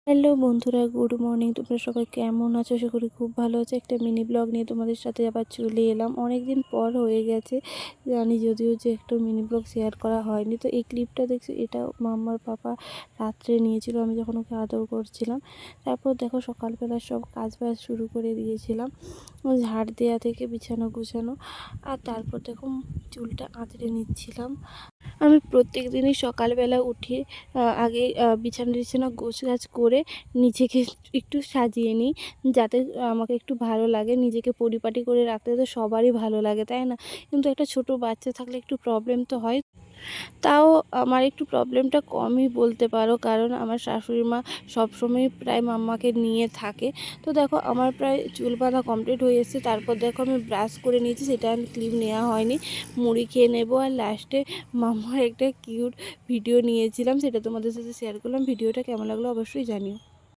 Hello বন্ধুরা, good morning. তোমরা সবাই কেমন আছো? আশা করি খুব ভালো আছে। একটা মিনি ব্লগ নিয়ে তোমাদের সাথে আবার চলে এলাম। অনেক দিন পর হয়ে গেছে জানি, যদিও যে একটু মিনি ব্লগ শেয়ার করা হয়নি। তো এই ক্লিপটা দেখছি, এটা মাম্মার পাপা রাত্রে নিয়েছিল আমি যখন ওকে আদর করছিলাম। তারপর দেখো সকালবেলা সব কাজ বাজ শুরু করে দিয়েছিলাম, ঝাড় দেওয়া থেকে বিছানা গুছানো, আর তারপর দেখো চুলটা আঁচড়ে নিচ্ছিলাম। আমি প্রত্যেক দিনই সকালবেলা উঠে আগে বিছানা টিছানা গোছগাছ করে নিজেকে একটু সাজিয়ে নিই, যাতে আমাকে একটু ভালো লাগে। নিজেকে পরিপাটি করে রাখতে তো সবারই ভালো লাগে, তাই না? কিন্তু একটা ছোট বাচ্চা থাকলে একটু প্রবলেম তো হয়। তাও আমার একটু প্রবলেমটা কমই বলতে পারো, কারণ আমার শাশুড়ি মা সবসময় প্রায় মাম্মাকে নিয়ে থাকে। তো দেখো আমার প্রায় চুল বাঁধা কমপ্লিট হয়ে এসেছে। তারপর দেখো আমি ব্রাশ করে নিয়েছি, সেটা ক্লিপ নেওয়া হয়নি। মুড়ি খেয়ে নেবো, আর লাস্টে মাম্মার একটা কিউট ভিডিও নিয়েছিলাম, সেটা তোমাদের সাথে শেয়ার করলাম। ভিডিওটা কেমন লাগলো অবশ্যই জানিও।